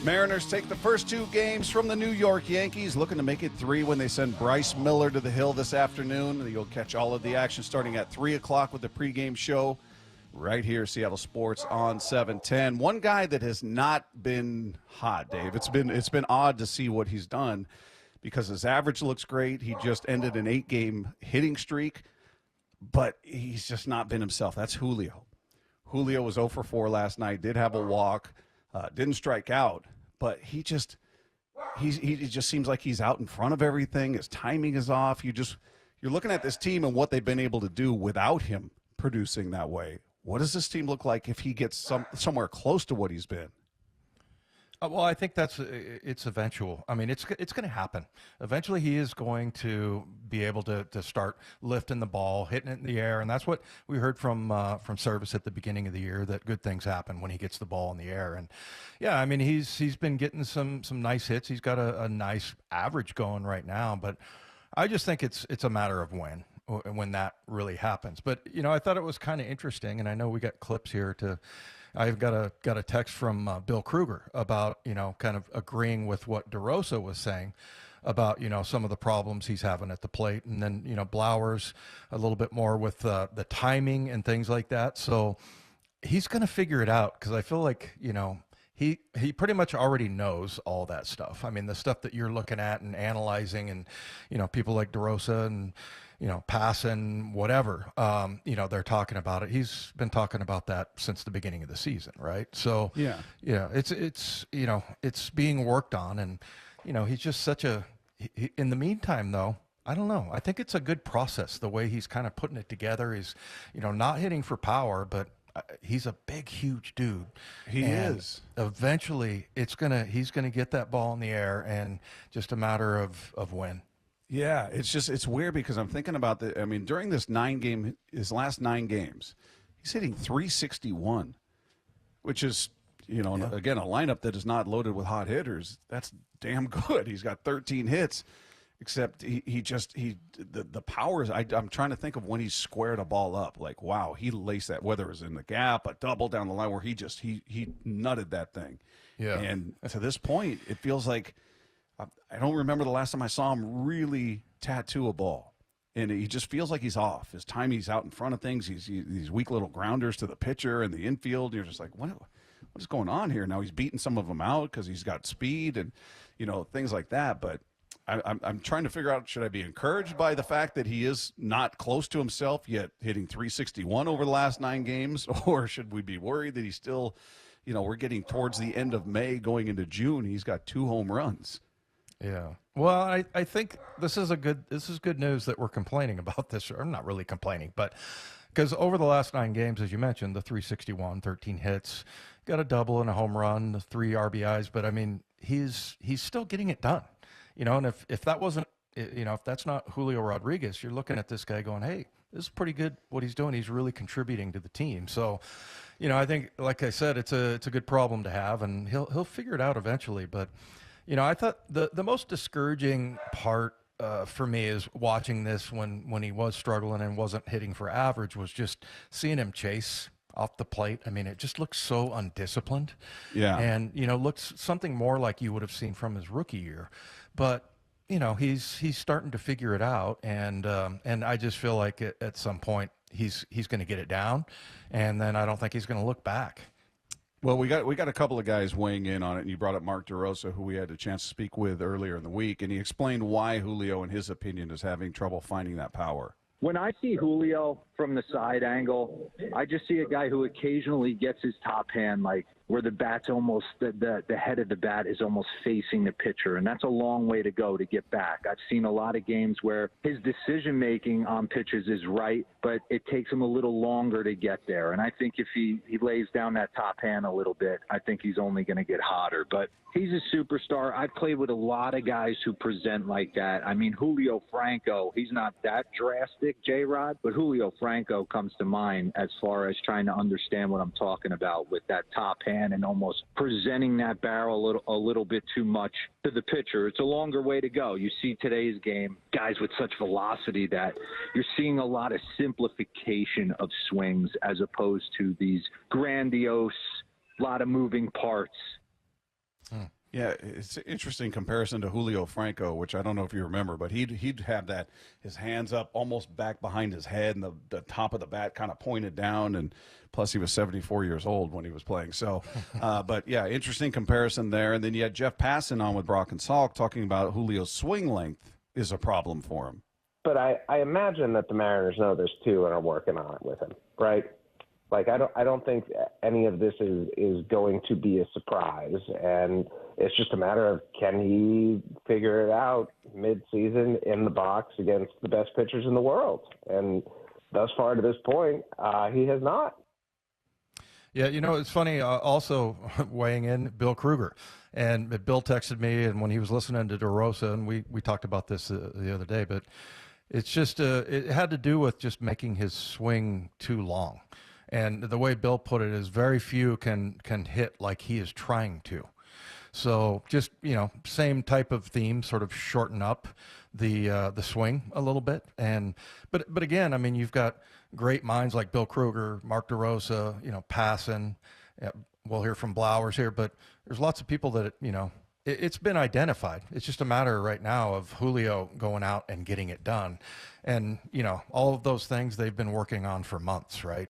Mariners take the first two games from the New York Yankees, looking to make it three when they send Bryce Miller to the Hill this afternoon. You'll catch all of the action starting at 3 o'clock with the pregame show right here, Seattle Sports on 710. One guy that has not been hot, Dave. It's been odd to see what he's done because his average looks great. He just ended an 8-game hitting streak, but he's just not been himself. That's Julio. Julio was 0 for 4 last night, did have a walk. Didn't strike out, but he just seems like he's out in front of everything. His timing is off. You're looking at this team and what they've been able to do without him producing that way. What does this team look like if he gets somewhere close to what he's been? Well, I think it's eventual. I mean, it's going to happen. Eventually, he is going to be able to start lifting the ball, hitting it in the air, and that's what we heard from Service at the beginning of the year, that good things happen when he gets the ball in the air. And yeah, I mean, he's been getting some nice hits. He's got a nice average going right now, but I just think it's a matter of when that really happens. But I thought it was kind of interesting, and I know we got clips here to. I've got a text from Bill Kruger about, kind of agreeing with what DeRosa was saying about, some of the problems he's having at the plate. And then, Blauer's a little bit more with the timing and things like that. So he's going to figure it out because I feel like, he pretty much already knows all that stuff. I mean, the stuff that you're looking at and analyzing and, people like DeRosa and, passing, whatever, they're talking about it. He's been talking about that since the beginning of the season, right? So, yeah, it's being worked on. And, he's just in the meantime, though, I don't know. I think it's a good process, the way he's kind of putting it together. He's, not hitting for power, but he's a big, huge dude. He is. Eventually, he's gonna get that ball in the air, and just a matter of when. Yeah, it's weird because I'm thinking about during his last 9 games, he's hitting .361, which is, again, a lineup that is not loaded with hot hitters. That's damn good. He's got 13 hits, except the powers. I'm trying to think of when he squared a ball up. Like, wow, he laced that, whether it was in the gap, a double down the line, where he nutted that thing. Yeah. And to this point, it feels like, I don't remember the last time I saw him really tattoo a ball. And he just feels like he's off. His time, he's out in front of things. These weak little grounders to the pitcher and the infield. You're just like, what is going on here? Now he's beating some of them out because he's got speed and, things like that. But I'm trying to figure out, should I be encouraged by the fact that he is not close to himself yet, hitting .361 over the last 9 games? Or should we be worried that he's still, we're getting towards the end of May going into June. He's got 2 home runs. Yeah. Well, I think this is good news that we're complaining about this, or I'm not really complaining, but because over the last 9 games, as you mentioned, the .361, 13 hits, got a double and a home run, the 3 RBIs, but I mean, he's still getting it done, and if that wasn't, if that's not Julio Rodríguez, you're looking at this guy going, hey, this is pretty good what he's doing. He's really contributing to the team. So, I think, like I said, it's a good problem to have, and he'll figure it out eventually, but I thought the most discouraging part for me is watching this when he was struggling and wasn't hitting for average, was just seeing him chase off the plate. I mean, it just looks so undisciplined. Yeah. And, looks something more like you would have seen from his rookie year. But, he's starting to figure it out. And I just feel like at some point he's going to get it down. And then I don't think he's going to look back. Well, we got a couple of guys weighing in on it, and you brought up Mark DeRosa, who we had a chance to speak with earlier in the week, and he explained why Julio, in his opinion, is having trouble finding that power. When I see Julio from the side angle, I just see a guy who occasionally gets his top hand, like where the bat's almost, the head of the bat is almost facing the pitcher, and that's a long way to go to get back. I've seen a lot of games where his decision-making on pitches is right, but it takes him a little longer to get there. And I think if he lays down that top hand a little bit, I think he's only going to get hotter. But he's a superstar. I've played with a lot of guys who present like that. I mean, Julio Franco, he's not that drastic, J-Rod, but Julio Franco comes to mind as far as trying to understand what I'm talking about with that top hand and almost presenting that barrel a little bit too much to the pitcher. It's a longer way to go. You see today's game, guys with such velocity that you're seeing a lot of simplification of swings as opposed to these grandiose, lot of moving parts. Yeah, it's an interesting comparison to Julio Franco, which I don't know if you remember, but he'd have that, his hands up almost back behind his head and the top of the bat kind of pointed down, and plus he was 74 years old when he was playing. So, but yeah, interesting comparison there. And then you had Jeff Passan on with Brock and Salk talking about Julio's swing length is a problem for him. But I imagine that the Mariners know this too and are working on it with him, right? Like I don't think any of this is going to be a surprise, and it's just a matter of can he figure it out mid-season in the box against the best pitchers in the world, and thus far to this point, he has not. Yeah, it's funny. Also weighing in, Bill Kruger, and Bill texted me, and when he was listening to DeRosa, and we talked about this the other day, but it's just it had to do with just making his swing too long. And the way Bill put it is very few can hit like he is trying to. So just, same type of theme, sort of shorten up the swing a little bit. And but again, I mean, you've got great minds like Bill Kruger, Mark DeRosa, Passan. We'll hear from Blowers here, but there's lots of people that, it's been identified. It's just a matter right now of Julio going out and getting it done. And, all of those things they've been working on for months, right?